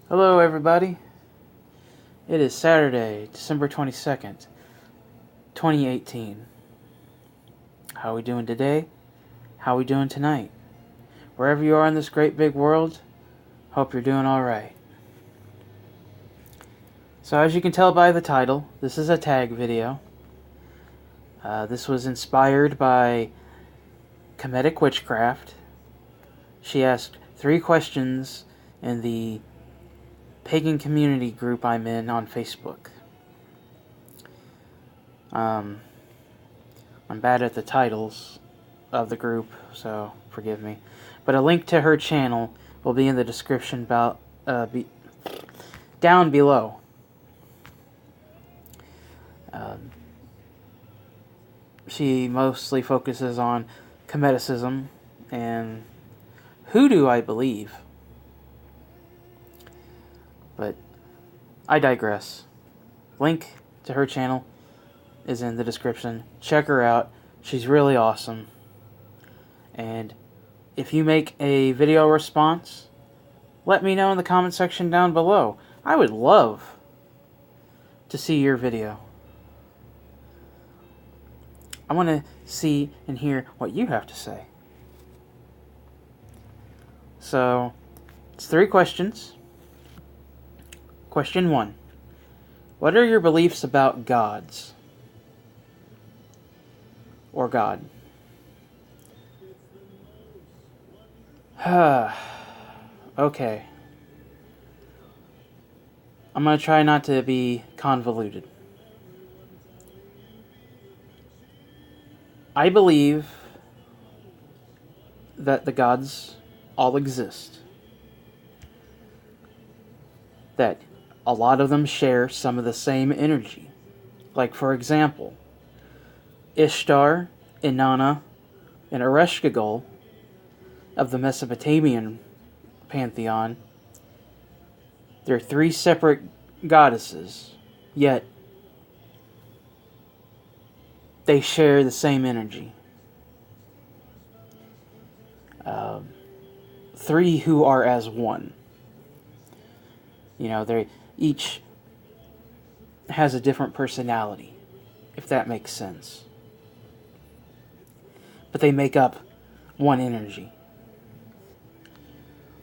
Hello, everybody. It is Saturday, December 22nd, 2018. How are we doing today? How are we doing tonight? Wherever you are in this great big world, hope you're doing alright. So as you can tell by the title, this is a tag video. This was inspired by Kemetic Witchcraft. She asked 3 questions in the pagan community group I'm in on Facebook. I'm bad at the titles of the group, so forgive me. But a link to her channel will be in the description down below. She mostly focuses on Kemeticism and hoodoo, I believe. But I digress. Link to her channel is in the description. Check her out. She's really awesome. And if you make a video response, let me know in the comment section down below. I would love to see your video. I want to see and hear what you have to say. So, it's 3 questions. Question 1. What are your beliefs about gods? Or God? Okay. I'm going to try not to be convoluted. I believe that the gods all exist. That a lot of them share some of the same energy. Like, for example, Ishtar, Inanna, and Ereshkigal of the Mesopotamian pantheon. They're 3 separate goddesses, yet they share the same energy. 3 who are as one. You know, they each has a different personality, if that makes sense. But they make up one energy.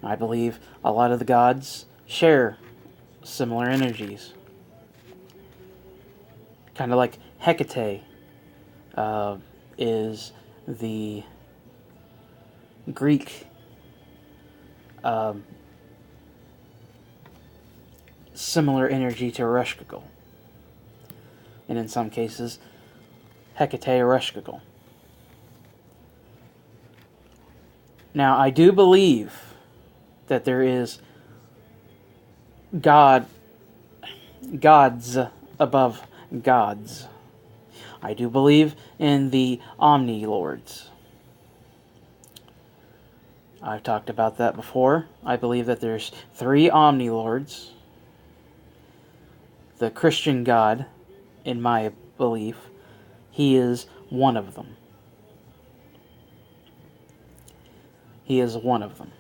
I believe a lot of the gods share similar energies. Kind of like Hecate is the Greek similar energy to Ereshkigal. And in some cases, Hecate Ereshkigal. Now, I do believe that there is gods above gods. I do believe in the Omni-Lords. I've talked about that before. I believe that there's 3 Omni-Lords. The Christian God, in my belief, he is one of them. He is one of them.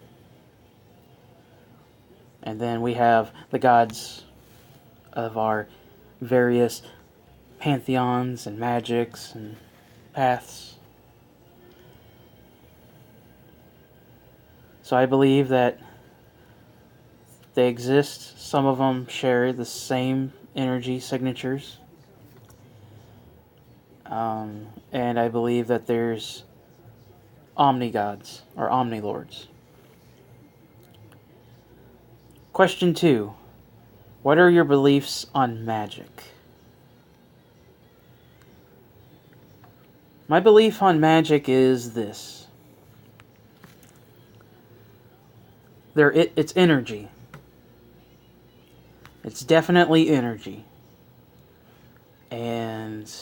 And then we have the gods of our various pantheons and magics and paths. So I believe that they exist. Some of them share the same energy signatures. And I believe that there's omni-gods or omni-lords. Question 2. What are your beliefs on magic? My belief on magic is this. It's energy. It's definitely energy. And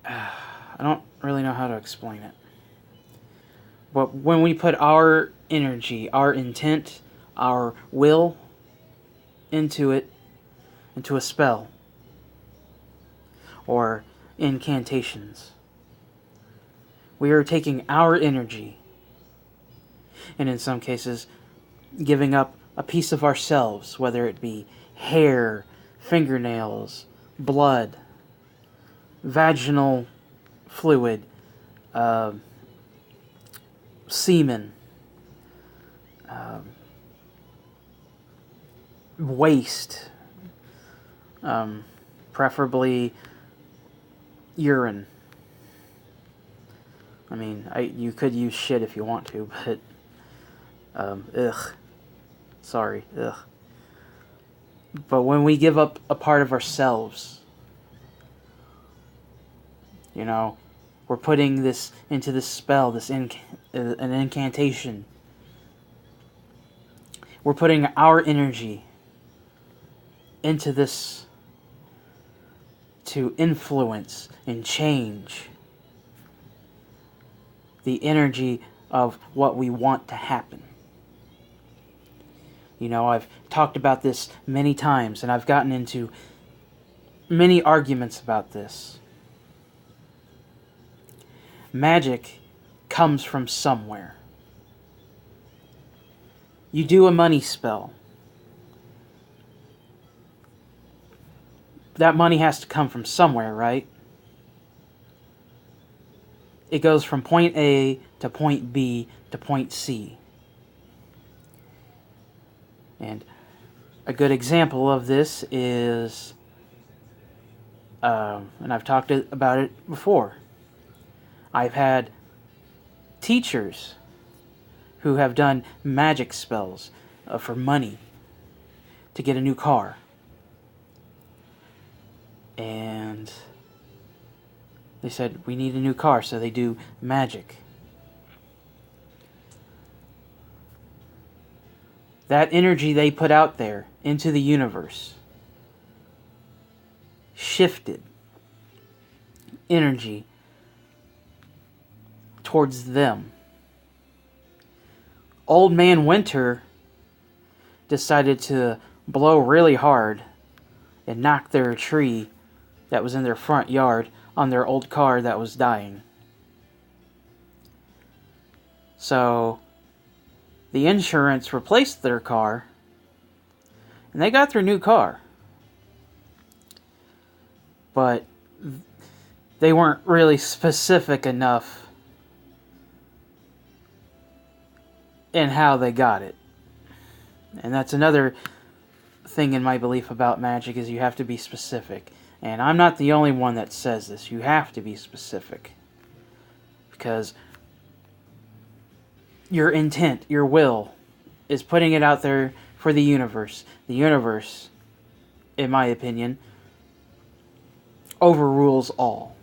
I don't really know how to explain it. But when we put our energy, our intent, our will into it, into a spell or incantations, we are taking our energy and in some cases, giving up a piece of ourselves, whether it be hair, fingernails, blood, vaginal fluid, semen, waste, preferably urine. I mean, you could use shit if you want to, but ugh. Sorry, ugh. But when we give up a part of ourselves, you know, we're putting this into this spell, an incantation. We're putting our energy into this to influence and change the energy of what we want to happen. You know, I've talked about this many times, and I've gotten into many arguments about this. Magic comes from somewhere. You do a money spell. That money has to come from somewhere, right? It goes from point A to point B to point C. And a good example of this is, and I've talked about it before, I've had teachers who have done magic spells for money to get a new car. And they said, we need a new car, so they do magic. That energy they put out there into the universe shifted energy towards them. Old Man Winter decided to blow really hard and knock their tree that was in their front yard on their old car that was dying. So the insurance replaced their car, and they got their new car. But they weren't really specific enough in how they got it. And that's another thing in my belief about magic, is you have to be specific. And I'm not the only one that says this. You have to be specific. Because your intent, your will, is putting it out there for the universe. The universe, in my opinion, overrules all.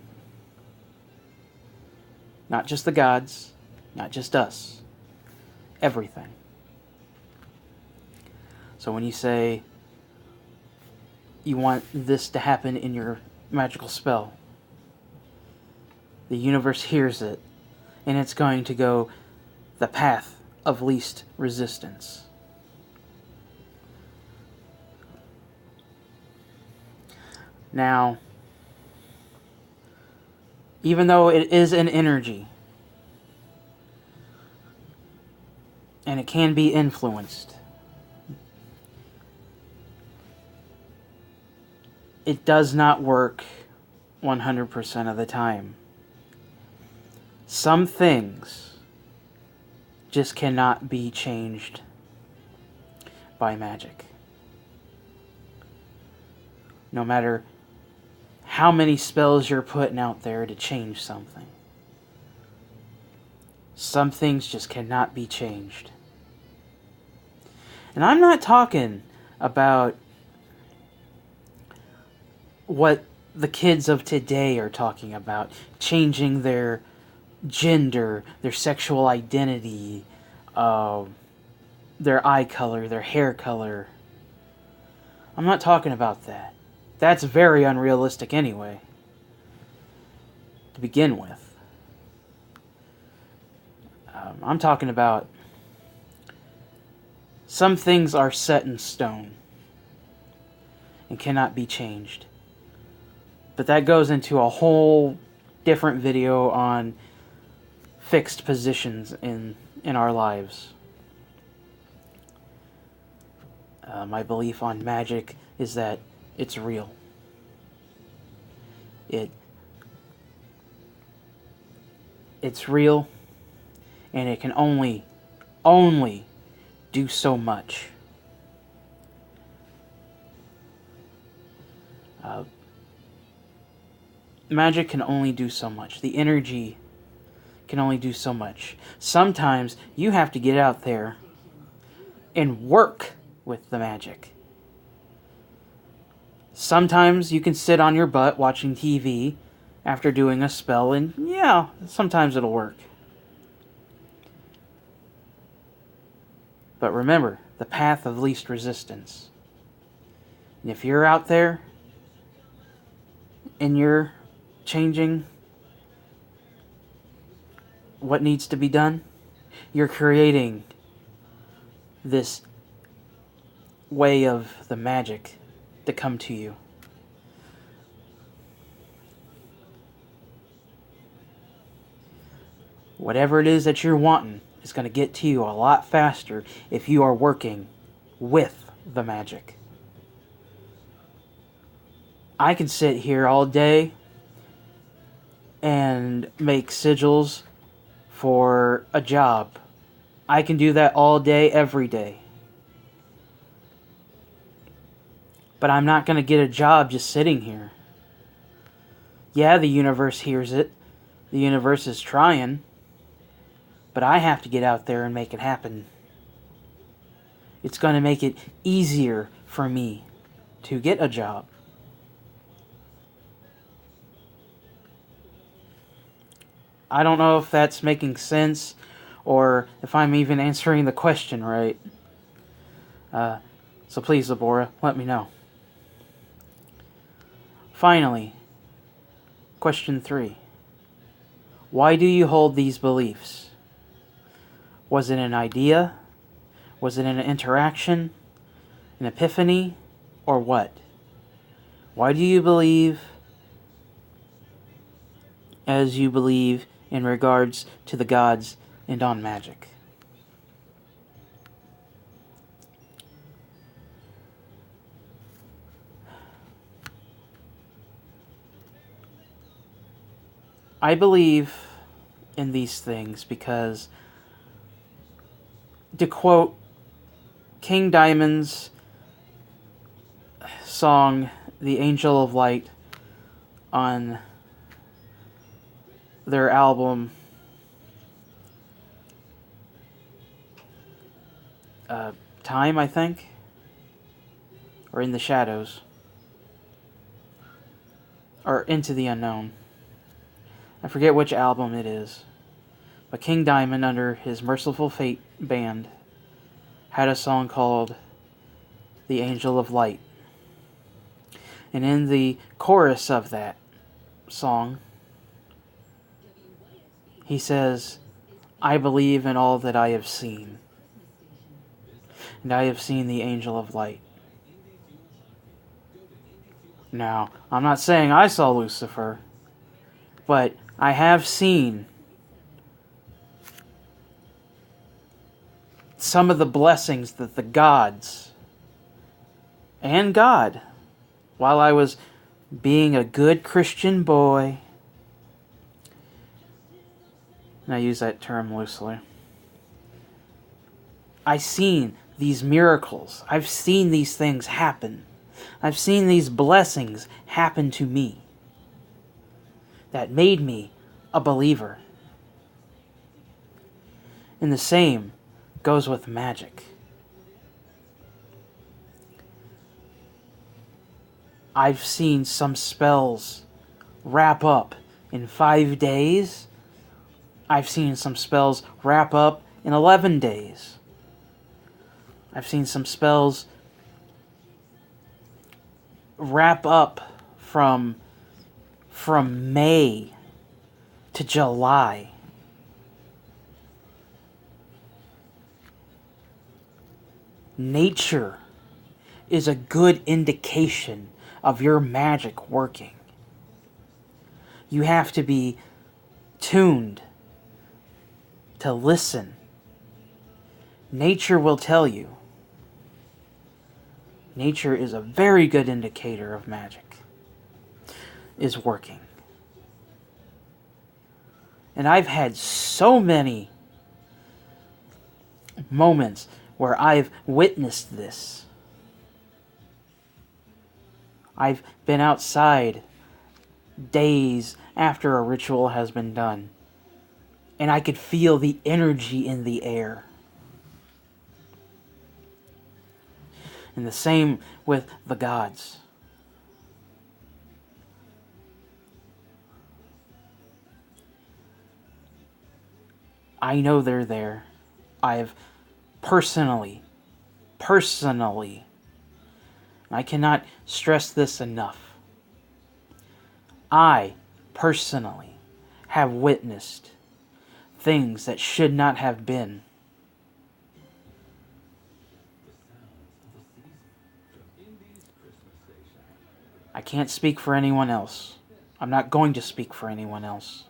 Not just the gods, not just us. Everything. So when you say you want this to happen in your magical spell, the universe hears it, and it's going to go the path of least resistance. Now, even though it is an energy, and it can be influenced, it does not work 100% of the time. Some things just cannot be changed by magic. No matter how many spells you're putting out there to change something. Some things just cannot be changed. And I'm not talking about what the kids of today are talking about, changing their gender, their sexual identity, their eye color, their hair color. I'm not talking about that. That's very unrealistic anyway, to begin with. I'm talking about some things are set in stone and cannot be changed. But that goes into a whole different video on fixed positions in our lives. My belief on magic is that it's real. It's real, and it can only do so much. Magic can only do so much. The energy can only do so much. Sometimes you have to get out there and work with the magic. Sometimes you can sit on your butt watching TV after doing a spell, and yeah, sometimes it'll work. But remember, the path of least resistance. And if you're out there and you're changing what needs to be done, you're creating this way of the magic to come to you. Whatever it is that you're wanting is going to get to you a lot faster if you are working with the magic. I can sit here all day and make sigils for a job. I can do that all day, every day. But I'm not going to get a job just sitting here. Yeah, the universe hears it. The universe is trying. But I have to get out there and make it happen. It's going to make it easier for me to get a job. I don't know if that's making sense or if I'm even answering the question right. So please, Labora, let me know. Finally, question 3. Why do you hold these beliefs? Was it an idea? Was it an interaction? An epiphany? Or what? Why do you believe as you believe in regards to the gods and on magic? I believe in these things because, to quote King Diamond's song, The Angel of Light, on their album Time, I think, or In the Shadows, or Into the Unknown. I forget which album it is, but King Diamond, under his Merciful Fate band, had a song called The Angel of Light. And in the chorus of that song, he says, I believe in all that I have seen, and I have seen the Angel of Light. Now, I'm not saying I saw Lucifer, but I have seen some of the blessings that the gods and God, while I was being a good Christian boy, and I use that term loosely, I've seen these miracles. I've seen these things happen. I've seen these blessings happen to me that made me a believer. And the same goes with magic. I've seen some spells wrap up in 5 days. I've seen some spells wrap up in 11 days. I've seen some spells wrap up from May to July. Nature is a good indication of your magic working. You have to be tuned to listen. Nature will tell you. nature is a very good indicator of magic is working. And I've had so many moments where I've witnessed this. I've been outside days after a ritual has been done, and I could feel the energy in the air. And the same with the gods. I know they're there. I've personally, I cannot stress this enough. I personally have witnessed things that should not have been. I can't speak for anyone else. I'm not going to speak for anyone else.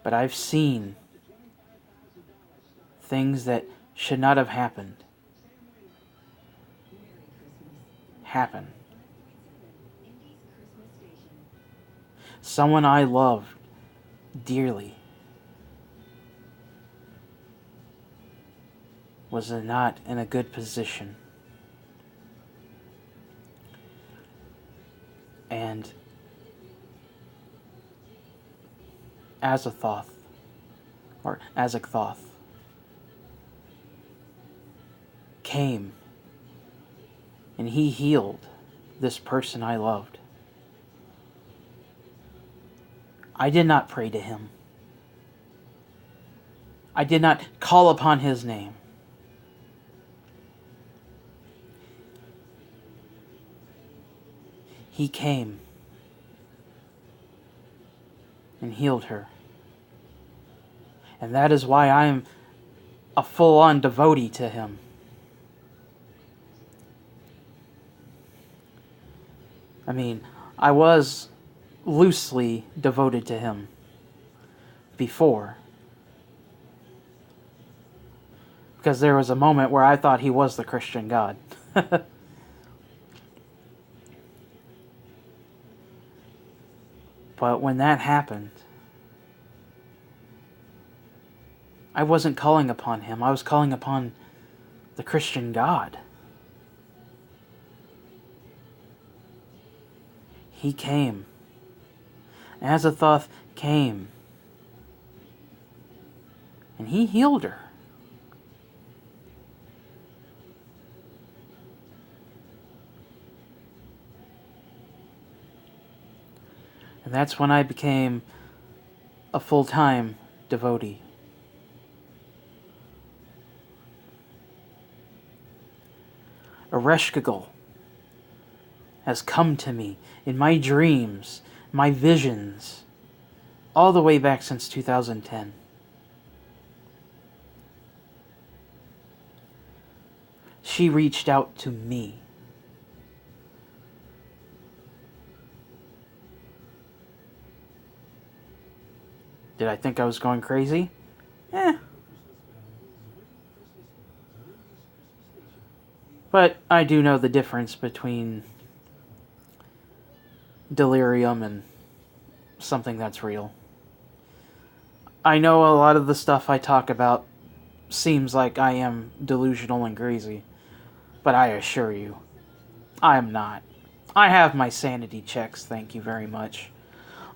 But I've seen things that should not have happened happen. Someone I loved dearly was not in a good position. And Azathoth came and he healed this person I loved. I did not pray to him. I did not call upon his name. He came and healed her. And that is why I am a full-on devotee to him. I mean, I was loosely devoted to him before. Because there was a moment where I thought he was the Christian God. But when that happened, I wasn't calling upon him. I was calling upon the Christian God. He came. Azathoth came. And he healed her. And that's when I became a full-time devotee. Ereshkigal has come to me in my dreams, my visions, all the way back since 2010. She reached out to me. Did I think I was going crazy? But I do know the difference between delirium and something that's real. I know a lot of the stuff I talk about seems like I am delusional and crazy, but I assure you, I am not. I have my sanity checks, thank you very much.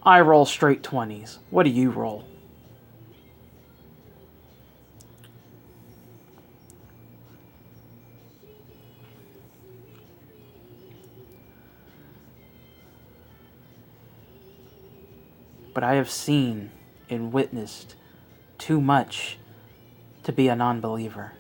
I roll straight 20s. What do you roll? But I have seen and witnessed too much to be a non-believer.